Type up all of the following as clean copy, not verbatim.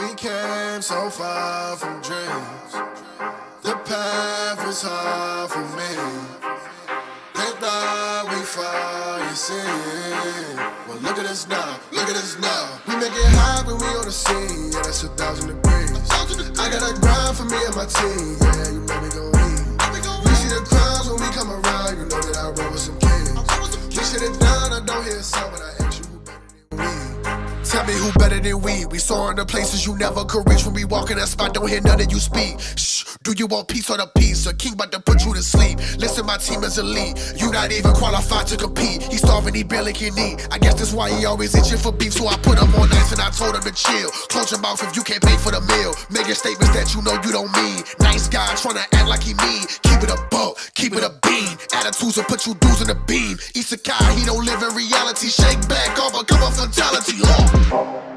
We came so far from dreams. The path was hard for me. They thought we fall in sin. Well, look at us now, look at us now. We make it hot when we on the scene. Yeah, that's 1,000 degrees. I got a grind for me and my team. Yeah, you know we gon' eat. We see the crowds when we come around. You know that I roll with some kings. We shut it down, I don't hear a sound, but I ask you who better than we. Tell me who better than we. We soaring to places you never could reach. When we walk in that spot, don't hear none of you speak. Shh, do you want peace or the peace? A king about to put you to sleep. Listen, my team is elite. You not even qualified to compete. He starving, he barely can eat. I guess that's why he always itching for beef. So I put him on ice and I told him to chill. Close your mouth if you can't pay for the meal. Making statements that you know you don't mean. Nice guy trying to act like he mean. Keep it a buck, keep it a bean. Attitudes will put you dudes in the beam. Isekai, he don't live in reality. Shake back off, come up fatality.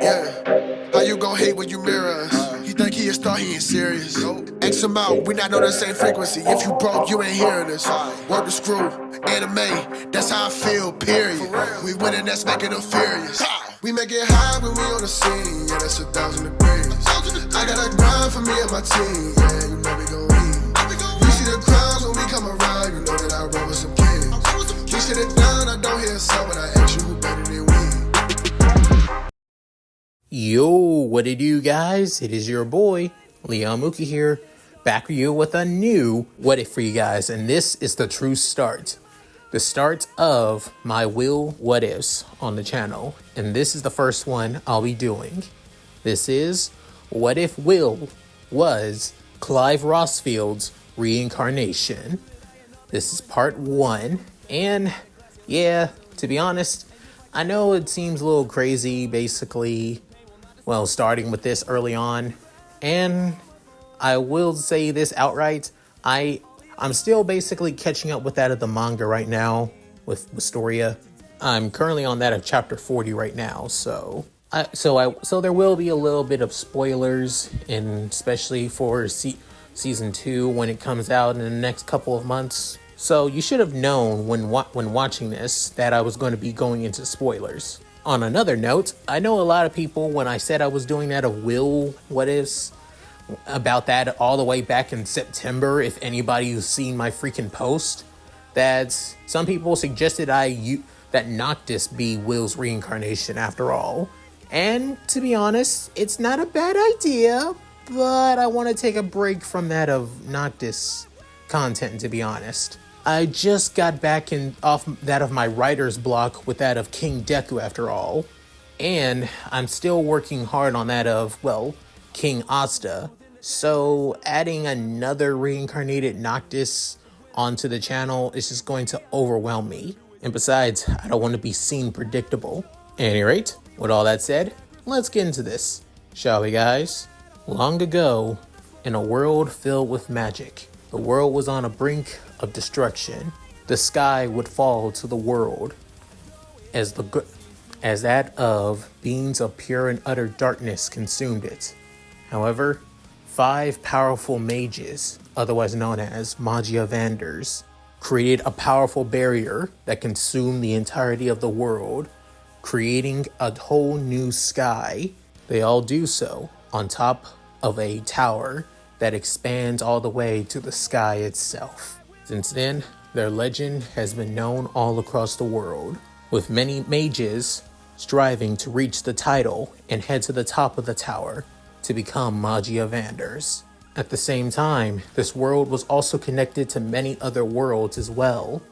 Yeah, how you gon' hate when you mirror us? He think he a star, he ain't serious. X him out, we not on the same frequency. If you broke, you ain't hearing us. Work the screw, anime, that's how I feel, period. We winning, that's making them furious. We make it high when we on the scene. Yeah, that's 1,000 degrees. I got a grind for me and my team. Yeah, you know we gon' eat. We see the crowds when we come around. You know that I roll with some kings. We shut it down, I don't hear a sound, but I ask you who better than we. Yo, what it do, guys? It is your boy, Leon Mookie here, back with you with a new What If for you guys, and this is the true start. The start of my Will What Ifs on the channel, and this is the first one I'll be doing. This is What If Will was Clive Rossfield's reincarnation. This is part 1, and yeah, to be honest, I know it seems a little crazy, basically, well, starting with this early on, and I will say this outright, I'm still basically catching up with that of the manga right now with Wistoria. I'm currently on that of chapter 40 right now, so there will be a little bit of spoilers, and especially for season 2 when it comes out in the next couple of months. So you should have known when watching this that I was going to be going into spoilers. On another note, I know a lot of people, when I said I was doing that of Will What Ifs, about that all the way back in September, if anybody who's seen my freaking post, that some people suggested that Noctis be Will's reincarnation after all. And to be honest, it's not a bad idea, but I want to take a break from that of Noctis content, to be honest. I just got back off that of my writer's block with that of King Deku after all. And I'm still working hard on that of, well, King Asta. So adding another reincarnated Noctis onto the channel is just going to overwhelm me. And besides, I don't want to be seen predictable. At any rate, with all that said, let's get into this. Shall we, guys? Long ago, in a world filled with magic, the world was on a brink of destruction. The sky would fall to the world as that of beings of pure and utter darkness consumed it. However, 5 powerful mages, otherwise known as Magiavanders, created a powerful barrier that consumed the entirety of the world, creating a whole new sky. They all do so on top of a tower that expands all the way to the sky itself. Since then, their legend has been known all across the world, with many mages striving to reach the title and head to the top of the tower to become Magiavanders. At the same time, this world was also connected to many other worlds as well,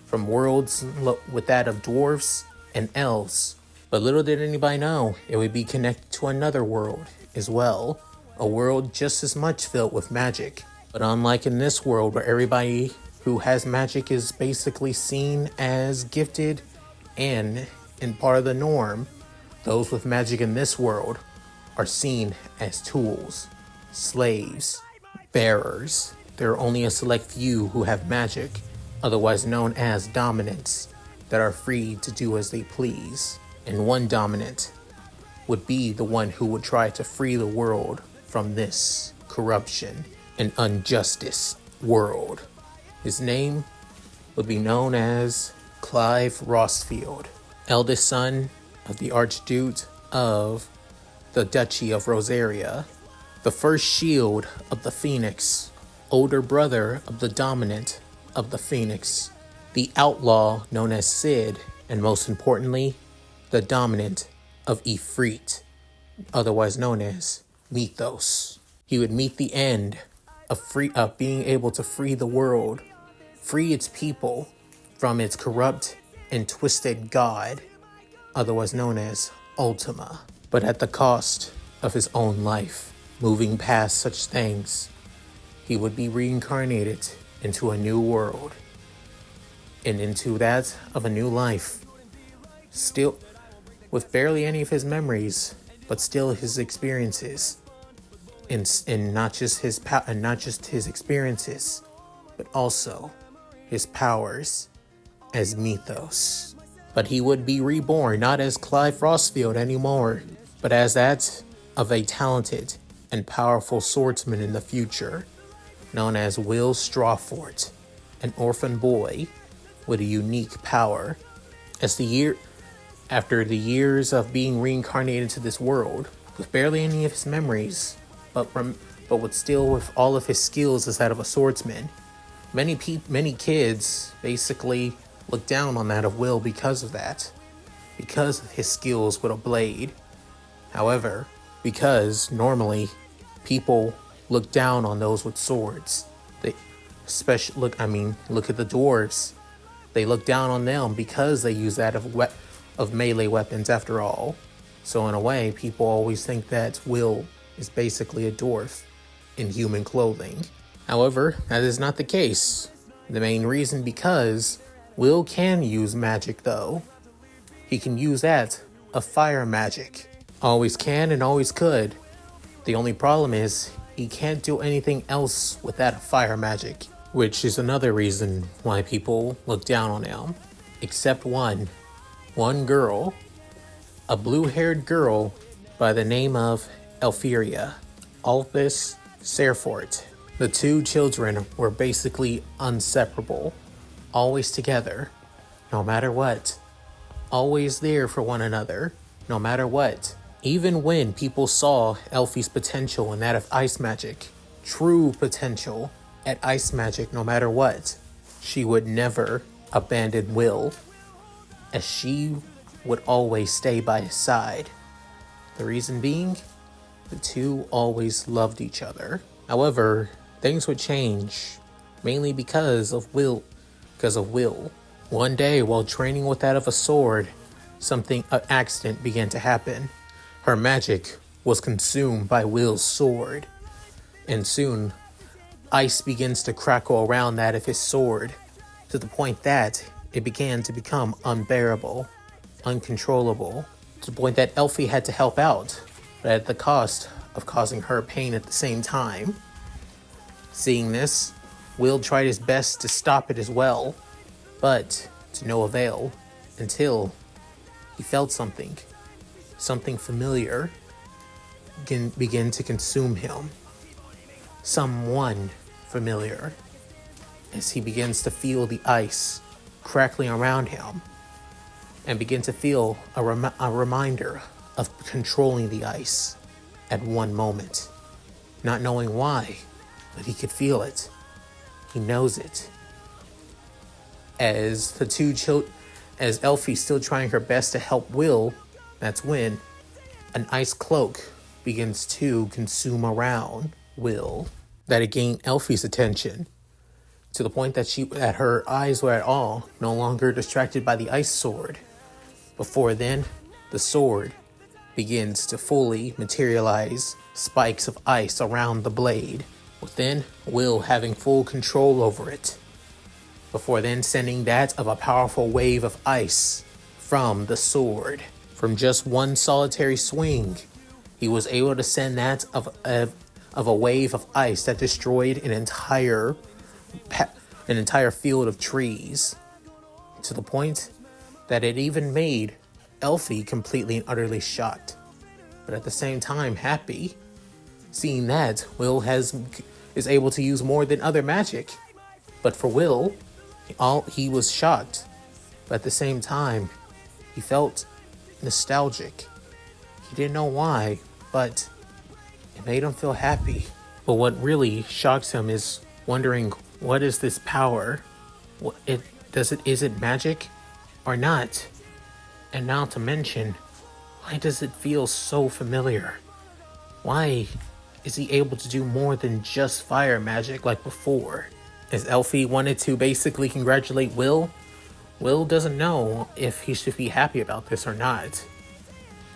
from worlds with that of dwarfs and elves. But little did anybody know, it would be connected to another world as well, a world just as much filled with magic. But unlike in this world where everybody who has magic is basically seen as gifted and part of the norm, those with magic in this world are seen as tools, slaves, bearers. There are only a select few who have magic, otherwise known as dominants, that are free to do as they please. And one dominant would be the one who would try to free the world from this corruption and injustice world. His name would be known as Clive Rossfield, eldest son of the Archduke of the Duchy of Rosaria, the first shield of the Phoenix, older brother of the dominant of the Phoenix, the outlaw known as Sid, and most importantly, the dominant of Ifrit, otherwise known as Mythos. He would meet the end of being able to free the world, free its people from its corrupt and twisted god, otherwise known as Ultima, but at the cost of his own life. Moving past such things, he would be reincarnated into a new world and into that of a new life, still with barely any of his memories, but still his experiences, and not just his experiences, but also his powers as Mythos. But he would be reborn not as Clive Rossfield anymore, but as that of a talented and powerful swordsman in the future, known as Will Serfort, an orphan boy with a unique power. After the years of being reincarnated into this world, with barely any of his memories, but with all of his skills as that of a swordsman, many kids basically look down on that of Will because of that, because of his skills with a blade. However, because normally people look down on those with swords, look at the dwarves. They look down on them because they use that of melee weapons after all. So in a way, people always think that Will is basically a dwarf in human clothing. However, that is not the case. The main reason because Will can use magic though. He can use that of fire magic. Always can and always could. The only problem is he can't do anything else with that fire magic, which is another reason why people look down on him. Except one girl, a blue-haired girl by the name of Elfie, Will Serfort. The two children were basically inseparable, always together, no matter what, always there for one another, no matter what. Even when people saw Elfie's potential in that of ice magic, true potential at ice magic no matter what, she would never abandon Will, as she would always stay by his side. The reason being, the two always loved each other. However, things would change, mainly because of Will. One day, while training with that of a sword, an accident began to happen. Her magic was consumed by Will's sword, and soon, ice begins to crackle around that of his sword, to the point that it began to become unbearable, uncontrollable, to the point that Elfie had to help out, but at the cost of causing her pain at the same time. Seeing this, Will tried his best to stop it as well, but to no avail, until he felt something familiar begin to consume him. Someone familiar, as he begins to feel the ice crackling around him and begin to feel a reminder of controlling the ice at one moment, not knowing why, but he could feel it. He knows it. As Elfie's still trying her best to help Will, that's when an ice cloak begins to consume around Will. That it gained Elfie's attention, to the point that her eyes were at all no longer distracted by the ice sword. Before then, the sword begins to fully materialize spikes of ice around the blade, with then Will having full control over it. Before then sending that of a powerful wave of ice from the sword. From just one solitary swing, he was able to send that of a wave of ice that destroyed an entire field of trees, to the point that it even made Elfie completely and utterly shocked, but at the same time happy, seeing that Will is able to use more than other magic. But for Will, he was shocked, but at the same time, he felt nostalgic. He didn't know why, but it made him feel happy. But what really shocks him is wondering, what is this power? Is it magic or not? And not to mention, why does it feel so familiar? Why is he able to do more than just fire magic like before? As Elfie wanted to basically congratulate Will, Will doesn't know if he should be happy about this or not.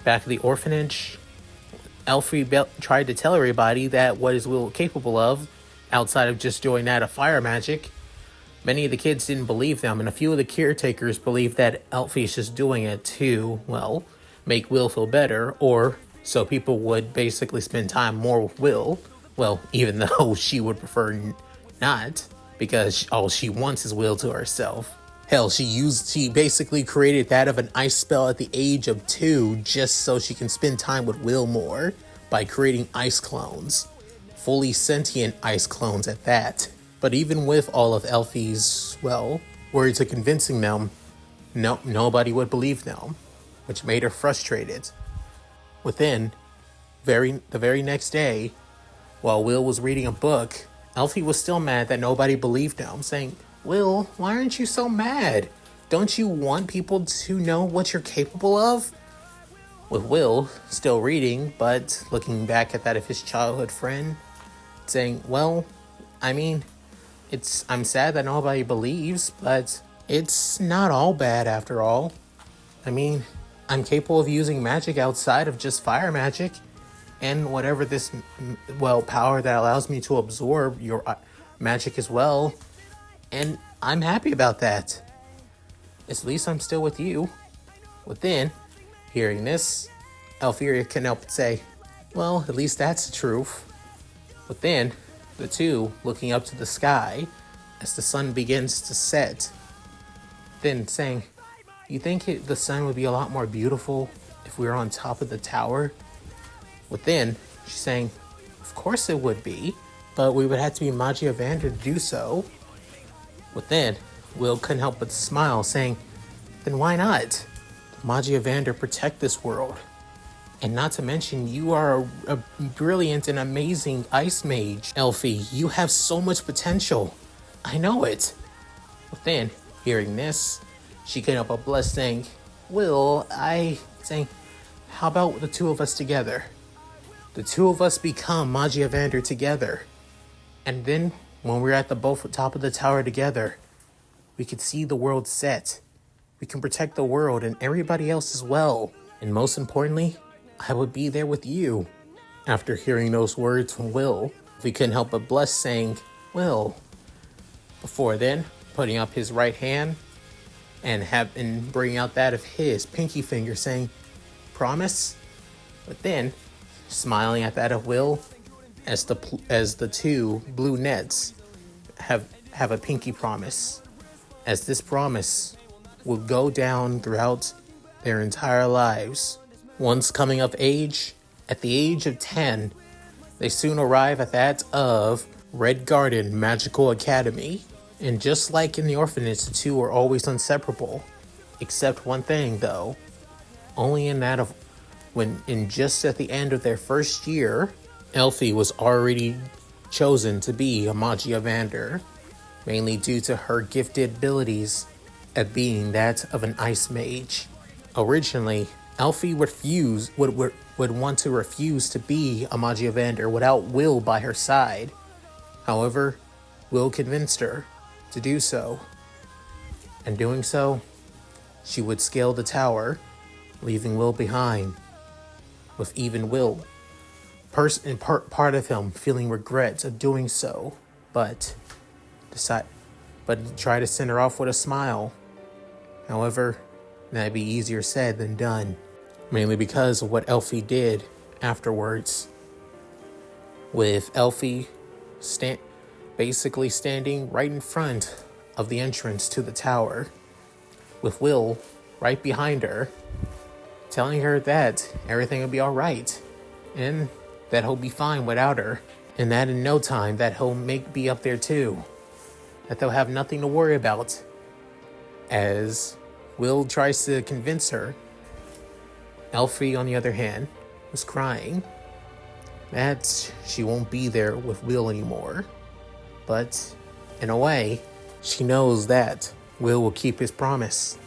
Back at the orphanage, Elfie tried to tell everybody that what is Will capable of, outside of just doing that of fire magic. Many of the kids didn't believe them, and a few of the caretakers believed that Elfie's just doing it to, well, make Will feel better, or so people would basically spend time more with Will. Well, even though she would prefer not, because all she wants is Will to herself. Hell, she basically created that of an ice spell at the age of 2 just so she can spend time with Will more by creating ice clones. Fully sentient ice clones at that. But even with all of Elfie's, well, words of convincing them, nobody would believe them, which made her frustrated. Within the very next day, while Will was reading a book, Elfie was still mad that nobody believed him, saying, "Will, why aren't you so mad? Don't you want people to know what you're capable of?" With Will still reading, but looking back at that of his childhood friend, saying, "Well, I mean, I'm sad that nobody believes, but it's not all bad after all. I mean, I'm capable of using magic outside of just fire magic, and whatever this, well, power that allows me to absorb your magic as well, and I'm happy about that. At least I'm still with you." Within hearing this, Elfie couldn't help but say, "Well, at least that's the truth." Within, the two looking up to the sky as the sun begins to set, then saying, "You think the sun would be a lot more beautiful if we were on top of the tower?" Within, she's saying, "Of course it would be, but we would have to be Magia Vander to do so." Within, Will couldn't help but smile, saying, "Then why not? Magia Vander protect this world. And not to mention, you are a brilliant and amazing ice mage, Elfie. You have so much potential. I know it." Within, hearing this, she couldn't help but blush, saying, "Will, saying, how about the two of us together? The two of us become Magia Vander together. And then, when we're at the both top of the tower together, we could see the world set. We can protect the world and everybody else as well. And most importantly, I would be there with you." After hearing those words from Will, we couldn't help but blush, saying, "Will." Before then, putting up his right hand and bringing out that of his pinky finger, saying, "Promise?" But then, smiling at that of Will, as the two blue nets have a pinky promise, as this promise will go down throughout their entire lives. Once coming of age, at the age of 10, they soon arrive at that of Red Garden Magical Academy. And just like in the orphanage, the two are always inseparable. Except one thing, though. Only in that of just at the end of their first year, Elfie was already chosen to be a Magia Vander, mainly due to her gifted abilities at being that of an ice mage. Originally, Elfie would want to refuse to be a Magia Vander without Will by her side. However, Will convinced her to do so. And doing so, she would scale the tower, leaving Will behind, with even Will, part of him feeling regrets of doing so, but try to send her off with a smile. However, that'd be easier said than done, mainly because of what Elfie did afterwards. With Elfie basically standing right in front of the entrance to the tower, with Will right behind her, telling her that everything will be alright, and that he'll be fine without her, and that in no time that he'll be up there too, that they'll have nothing to worry about. As Will tries to convince her, Elfie, on the other hand, was crying, that she won't be there with Will anymore. But in a way, she knows that Will keep his promise.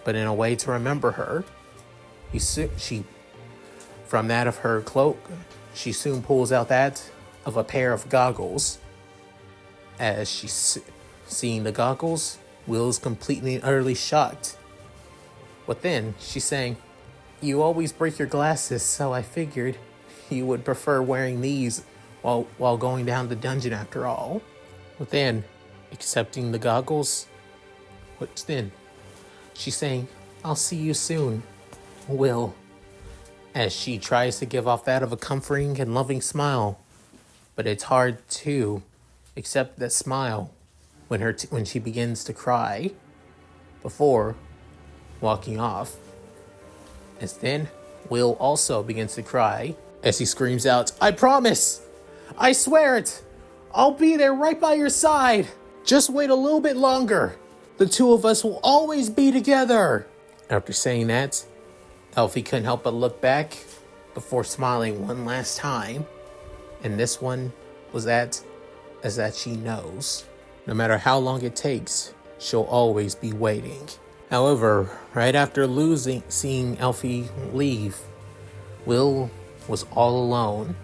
But in a way to remember her, she from that of her cloak, she soon pulls out that of a pair of goggles. As she's seeing the goggles, Will's completely and utterly shocked. But then she's saying, "You always break your glasses, so I figured you would prefer wearing these while going down the dungeon after all." But then, accepting the goggles, what's then? She's saying, "I'll see you soon, Will," as she tries to give off that of a comforting and loving smile. But it's hard to accept that smile when she begins to cry before walking off. As then, Will also begins to cry as he screams out, "I promise! I swear it! I'll be there right by your side! Just wait a little bit longer! The two of us will always be together!" After saying that, Elfie couldn't help but look back before smiling one last time. And this one was that she knows, no matter how long it takes, she'll always be waiting. However, right after seeing Elfie leave, Will was all alone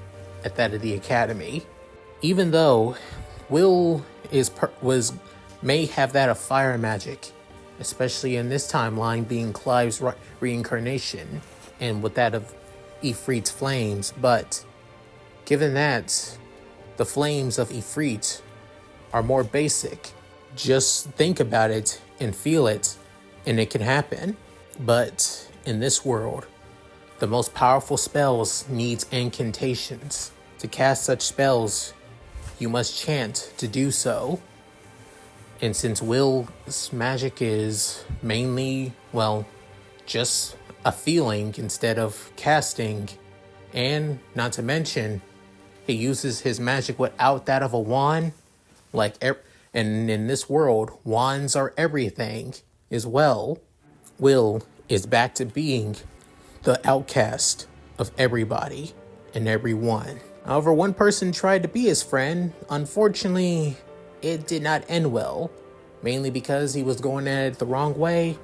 at that of the academy. Even though Will may have that of fire magic, especially in this timeline being Clive's reincarnation, and with that of Ifrit's flames, but given that the flames of Ifrit are more basic, just think about it and feel it, and it can happen. But in this world, the most powerful spells needs incantations. To cast such spells, you must chant to do so. And since Will's magic is mainly, just a feeling instead of casting, and not to mention, he uses his magic without that of a wand, and in this world, wands are everything as well. Will is back to being the outcast of everybody and everyone. However, one person tried to be his friend. Unfortunately, it did not end well, mainly because he was going at it the wrong way.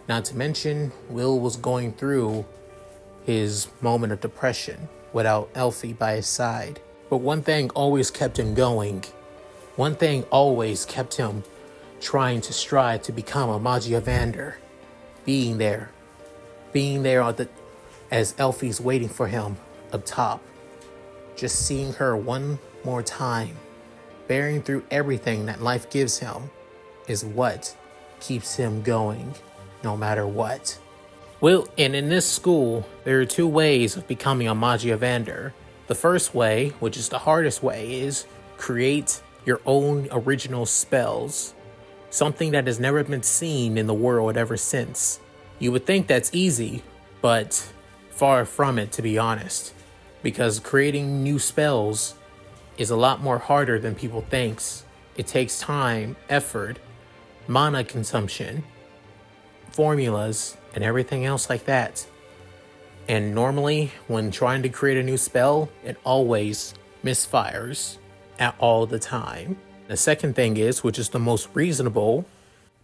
Not to mention, Will was going through his moment of depression without Elfie by his side. But one thing always kept him going. One thing always kept him trying to strive to become a Magiavander. Being there as Elfie's waiting for him up top. Just seeing her one more time, bearing through everything that life gives him, is what keeps him going, no matter what. Well, and in this school, there are two ways of becoming a Magiavander. The first way, which is the hardest way, is create your own original spells. Something that has never been seen in the world ever since. You would think that's easy, but far from it, to be honest. Because creating new spells is a lot more harder than people think. It takes time, effort, mana consumption, formulas, and everything else like that. And normally, when trying to create a new spell, it always misfires at all the time. The second thing is, which is the most reasonable,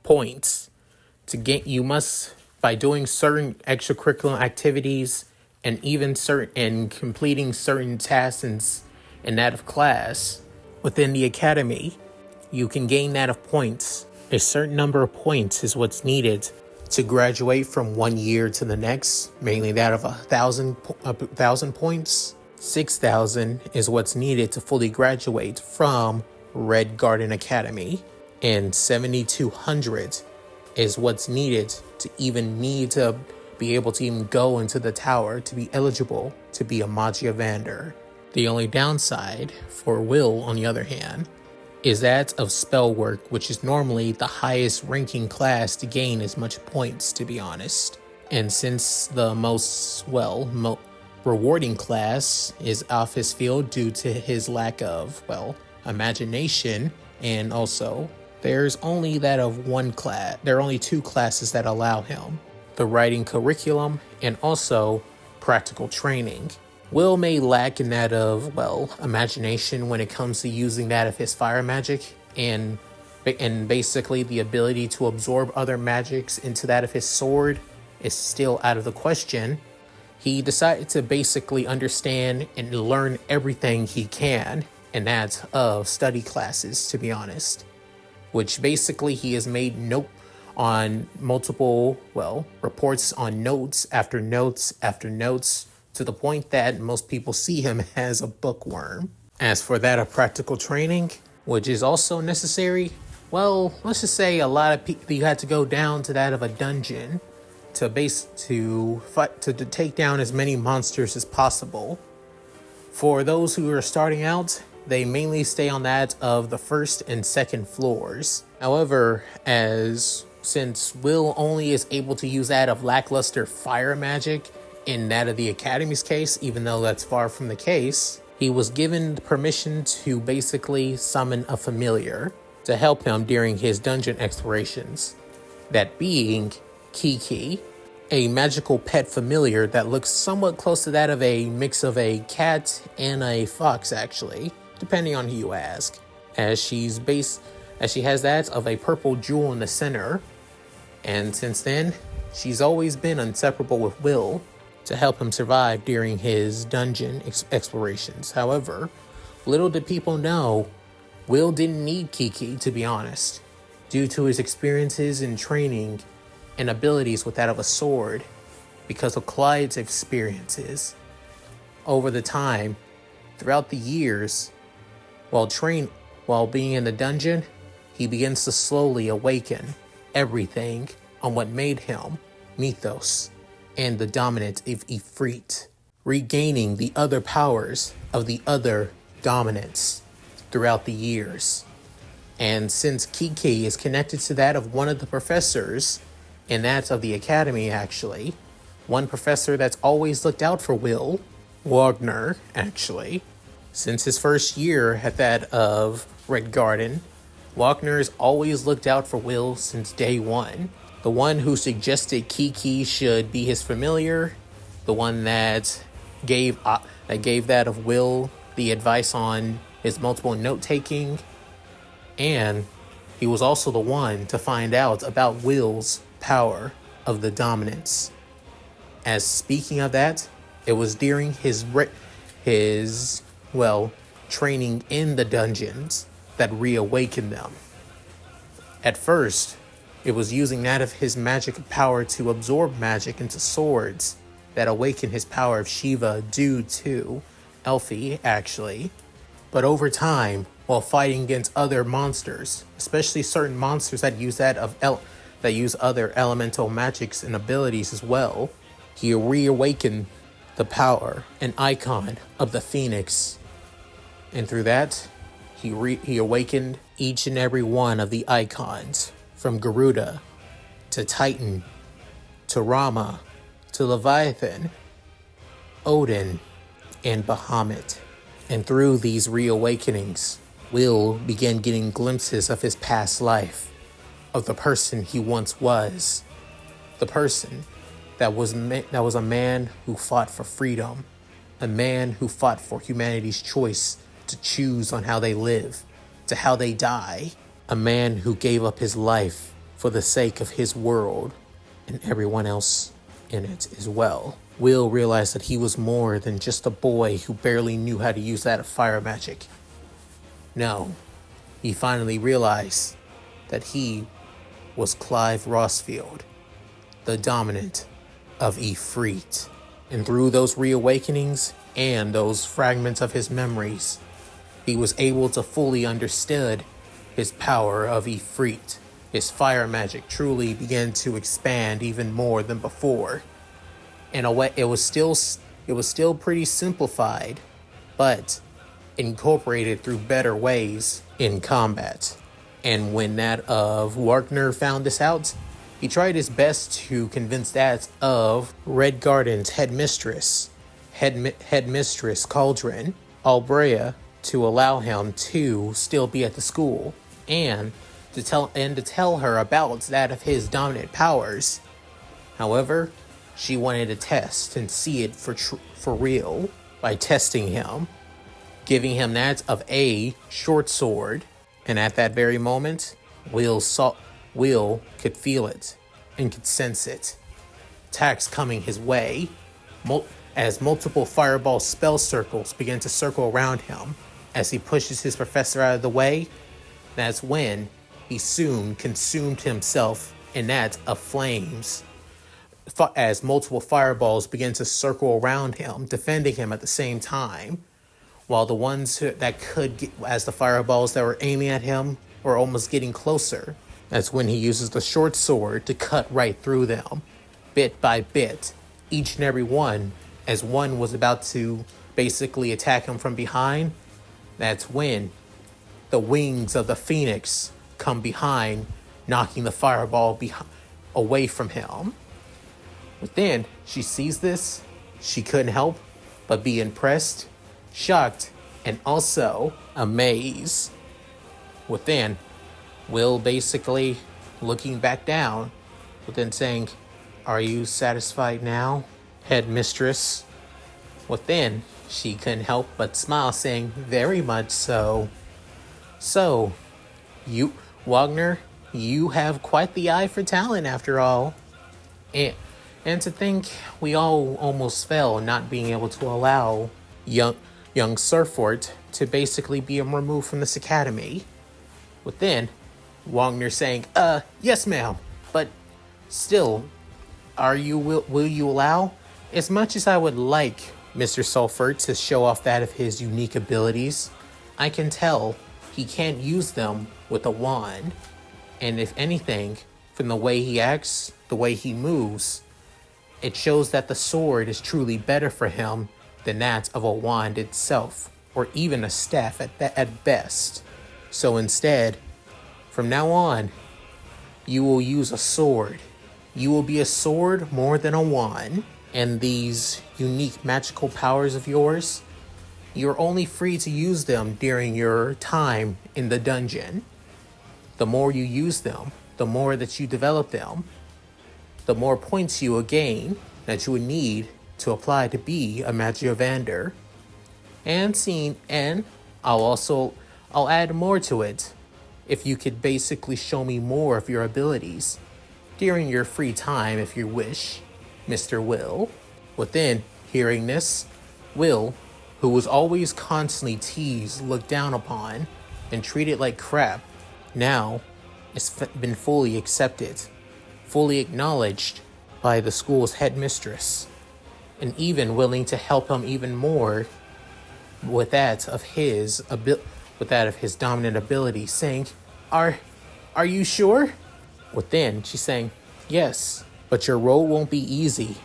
points. To get, you must, by doing certain extracurricular activities and even completing certain tasks in that of class within the academy, you can gain that of points. A certain number of points is what's needed to graduate from one year to the next, mainly that of 1,000 points. 6,000 is what's needed to fully graduate from Red Garden Academy, and 7,200 is what's needed to be able to even go into the tower to be eligible to be a Magiavander. The only downside for Will, on the other hand, is that of spell work, which is normally the highest ranking class to gain as much points, to be honest. And since the most rewarding class is off his field due to his lack of, imagination, and also there's only that of one class. There are only two classes that allow him: the writing curriculum and also practical training. Will may lack in that of, well, imagination when it comes to using that of his fire magic, and basically the ability to absorb other magics into that of his sword is still out of the question. He decided to basically understand and learn everything he can in that of study classes, to be honest, which basically he has made note on multiple, well, reports on notes after notes after notes, to the point that most people see him as a bookworm. As for that of practical training, which is also necessary, well, let's just say a lot of people, you had to go down to that of a dungeon to take down as many monsters as possible. For those who are starting out, they mainly stay on that of the first and second floors. However, since Will only is able to use that of lackluster fire magic in that of the Academy's case, even though that's far from the case, he was given permission to basically summon a familiar to help him during his dungeon explorations. That being Kiki, a magical pet familiar that looks somewhat close to that of a mix of a cat and a fox, actually, depending on who you ask, as she has that of a purple jewel in the center. And since then, she's always been inseparable with Will to help him survive during his dungeon explorations. However, little did people know, Will didn't need Kiki, to be honest, due to his experiences in training and abilities with that of a sword, because of Clyde's experiences over the time, throughout the years, while being in the dungeon, he begins to slowly awaken everything on what made him Mythos and the dominant of Ifrit, regaining the other powers of the other dominants throughout the years. And since Kiki is connected to that of one of the professors, and that's of the Academy, actually, one professor that's always looked out for Will, Wagner, actually, since his first year at that of Red Garden, Wagner's always looked out for Will since day one. The one who suggested Kiki should be his familiar, the one that gave that of Will the advice on his multiple note-taking, and he was also the one to find out about Will's power of the dominance. As speaking of that, it was during his training in the dungeons that reawakened them. At first, it was using that of his magic power to absorb magic into swords that awakened his power of Shiva due to Elfie, actually. But over time, while fighting against other monsters, especially certain monsters that use that use other elemental magics and abilities as well, he reawakened the power and icon of the Phoenix. And through that, he awakened each and every one of the icons, from Garuda to Titan to Rama to Leviathan, Odin, and Bahamut. And through these reawakenings, Will began getting glimpses of his past life, of the person he once was, the person that was a man who fought for freedom, a man who fought for humanity's choice to choose on how they live, to how they die, a man who gave up his life for the sake of his world and everyone else in it as well. Will realized that he was more than just a boy who barely knew how to use that of fire magic. No, he finally realized that he was Clive Rossfield, the dominant of Ifrit. And through those reawakenings and those fragments of his memories, he was able to fully understand his power of Ifrit. His fire magic truly began to expand even more than before. In a way, it was still pretty simplified, but incorporated through better ways in combat. And when that of Wagner found this out, he tried his best to convince that of Red Garden's headmistress Cauldron, Albrea, to allow him to still be at the school and to tell her about that of his dominant powers. However, she wanted to test and see it for real. by testing him, giving him that of a short sword. And at that very moment, Will could feel it and could sense it. Attacks coming his way as multiple fireball spell circles begin to circle around him. As he pushes his professor out of the way, that's when he soon consumed himself in that of flames. As multiple fireballs begin to circle around him, defending him at the same time, while the ones that could get, as the fireballs that were aiming at him were almost getting closer. That's when he uses the short sword to cut right through them, bit by bit, each and every one. As one was about to basically attack him from behind, that's when the wings of the phoenix come behind, knocking the fireball away from him. But then she sees this, she couldn't help but be impressed, shocked, and also amazed. Within, Will basically looking back down, but then saying, "Are you satisfied now, Headmistress?" Within, she couldn't help but smile, saying, "Very much so." So, you, Wagner, you have quite the eye for talent after all. And to think we all almost fell not being able to allow young Serfort to basically be removed from this academy. Within, Wagner saying, yes ma'am, but still, will you allow? As much as I would like Mr. Serfort to show off that of his unique abilities, I can tell he can't use them with a wand. And if anything, from the way he acts, the way he moves, it shows that the sword is truly better for him than that of a wand itself, or even a staff at best. So instead, from now on, you will use a sword. You will be a sword more than a wand. And these unique magical powers of yours, you're only free to use them during your time in the dungeon. The more you use them, the more that you develop them, the more points you will gain that you would need to apply to be a Magiavander. And I'll add more to it. If you could basically show me more of your abilities during your free time, if you wish, Mr. Will. Within hearing this, Will, who was always constantly teased, looked down upon, and treated like crap, now has been fully accepted, fully acknowledged by the school's headmistress, and even willing to help him even more with that of his dominant ability, saying, Are you sure?" Within, she's saying, "Yes, but your role won't be easy.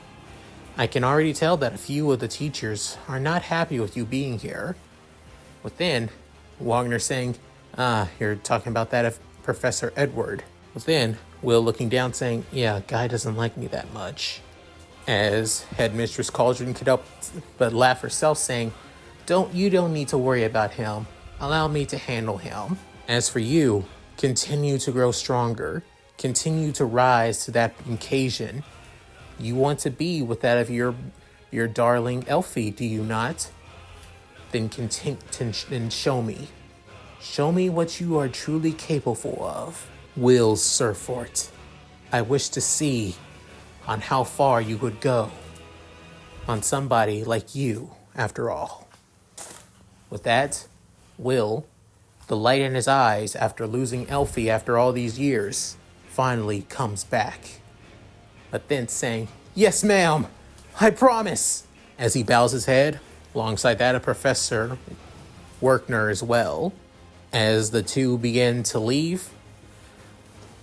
I can already tell that a few of the teachers are not happy with you being here." Within, Wagner saying, "You're talking about that of Professor Edward." Within, Will looking down saying, "Yeah, guy doesn't like me that much." As Headmistress Cauldron could help but laugh herself, saying, You don't need to worry about him. Allow me to handle him. As for you, continue to grow stronger. Continue to rise to that occasion. You want to be with that of your darling Elfie, do you not? Then show me. Show me what you are truly capable of. Will Serfort. I wish to see on how far you would go. On somebody like you, after all. With that, Will, the light in his eyes after losing Elfie after all these years, finally comes back. But then saying, "Yes, ma'am, I promise," as he bows his head, alongside that of Professor Werkner as well. As the two begin to leave,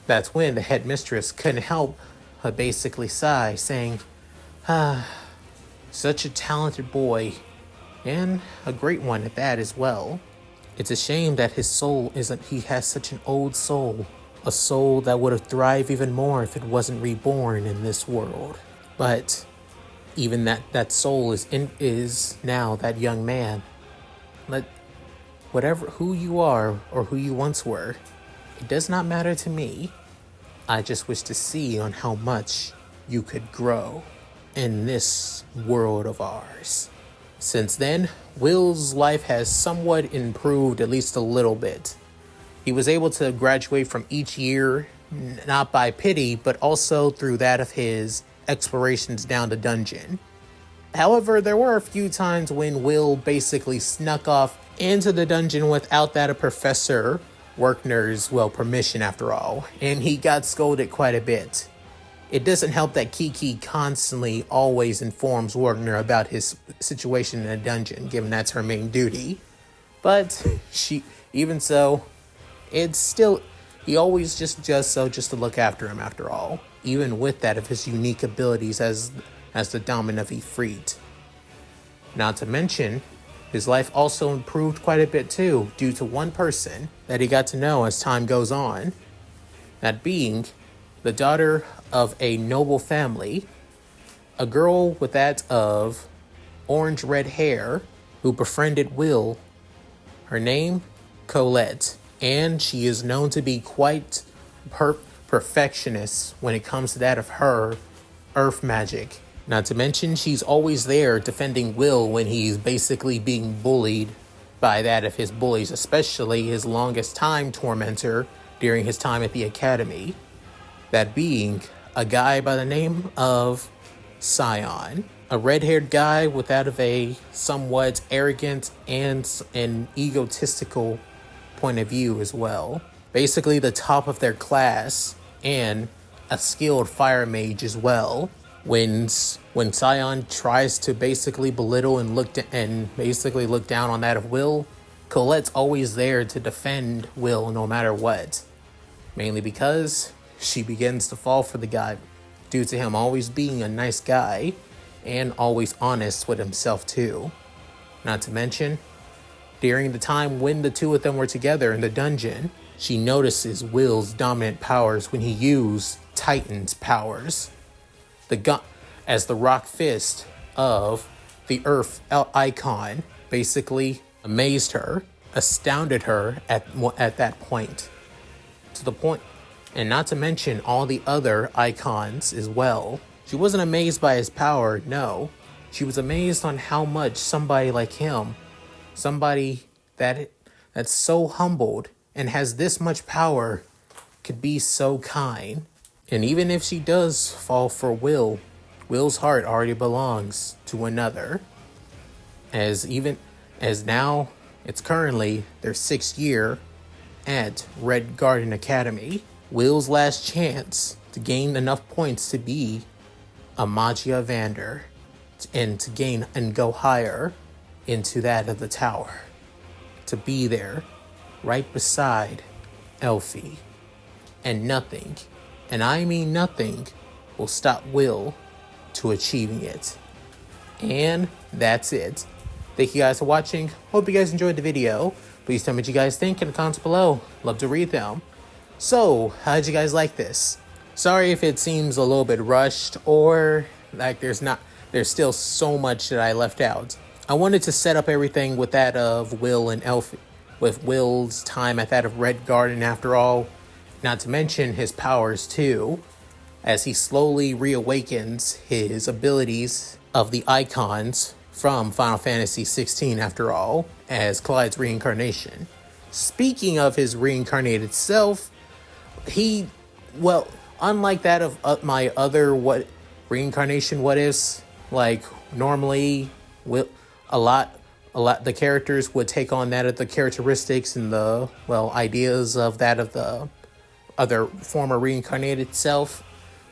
that's when the headmistress couldn't help but basically sigh, saying, such a talented boy, and a great one at that as well. It's a shame that his soul he has such an old soul. A soul that would have thrived even more if it wasn't reborn in this world. But even that soul is now that young man. Who you are or who you once were, it does not matter to me. I just wish to see on how much you could grow in this world of ours. Since then, Will's life has somewhat improved, at least a little bit. He was able to graduate from each year, not by pity, but also through that of his explorations down the dungeon. However, there were a few times when Will basically snuck off into the dungeon without that of Professor Werkner's, permission after all, and he got scolded quite a bit. It doesn't help that Kiki constantly always informs Werkner about his situation in the dungeon, given that's her main duty. But even so, it's still, he always just does so just to look after him after all, even with that of his unique abilities as the dominant of Ifrit. Not to mention, his life also improved quite a bit too, due to one person that he got to know as time goes on, that being the daughter of a noble family, a girl with that of orange-red hair who befriended Will. Her name, Colette, and she is known to be quite perfectionist when it comes to that of her earth magic. Not to mention, she's always there defending Will when he's basically being bullied by that of his bullies, especially his longest time tormentor during his time at the academy. That being a guy by the name of Scion, a red-haired guy with that of a somewhat arrogant and an egotistical point of view as well. Basically the top of their class and a skilled fire mage as well. When Scion tries to basically belittle and look down on that of Will, Colette's always there to defend Will no matter what. Mainly because she begins to fall for the guy due to him always being a nice guy and always honest with himself too. Not to mention, during the time when the two of them were together in the dungeon, she notices Will's dominant powers when he used Titan's powers. As the rock fist of the Earth icon basically amazed her, astounded her at that point. To the point, and not to mention all the other icons as well. She wasn't amazed by his power, no. She was amazed on how much somebody like him, somebody that's so humbled and has this much power, could be so kind. And even if she does fall for Will's heart already belongs to another. As now, it's currently their 6th year at Red Garden Academy. Will's last chance to gain enough points to be a Magia Vander and to gain and go higher into that of the tower. To be there, right beside Elfie. And nothing, and I mean nothing, will stop Will to achieving it. And that's it. Thank you guys for watching. Hope you guys enjoyed the video. Please tell me what you guys think in the comments below. Love to read them. So, how did you guys like this? Sorry if it seems a little bit rushed or like there's still so much that I left out. I wanted to set up everything with that of Will and Elfie, with Will's time at that of Red Garden after all, not to mention his powers too, as he slowly reawakens his abilities of the icons from Final Fantasy 16 after all, as Clyde's reincarnation. Speaking of his reincarnated self, unlike that of my other reincarnation what ifs, like normally a lot the characters would take on that of the characteristics and the ideas of that of the other former reincarnated self.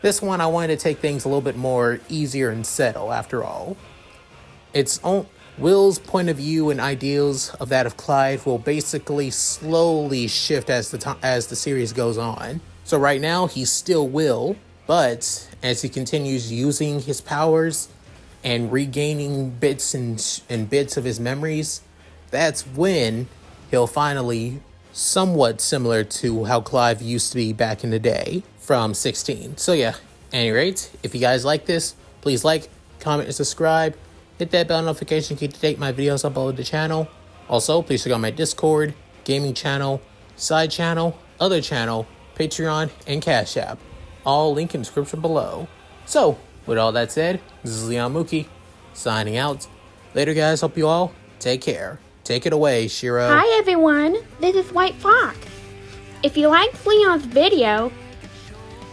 This one I wanted to take things a little bit more easier and settle after all. Will's point of view and ideals of that of Clive will basically slowly shift as the series goes on. So right now he's still Will, but as he continues using his powers and regaining bits and bits of his memories, that's when he'll finally somewhat similar to how Clive used to be back in the day from 16. So yeah, at any rate, if you guys like this, please like, comment, and subscribe. Hit that bell notification key to take my videos uploaded to the channel. Also, please check out my Discord, gaming channel, side channel, other channel, Patreon, and Cash App. All link in the description below. So, with all that said, this is Leon Mookie, signing out. Later, guys. Hope you all take care. Take it away, Shiro. Hi everyone, this is White Fox. If you liked Leon's video,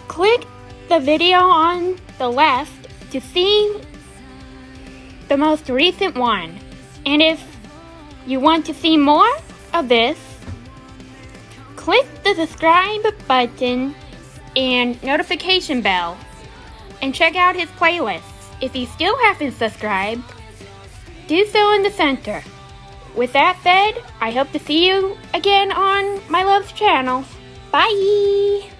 click the video on the left to see the most recent one. And if you want to see more of this, click the subscribe button and notification bell and check out his playlists. If you still haven't subscribed, do so in the center. With that said, I hope to see you again on my love's channel. Bye!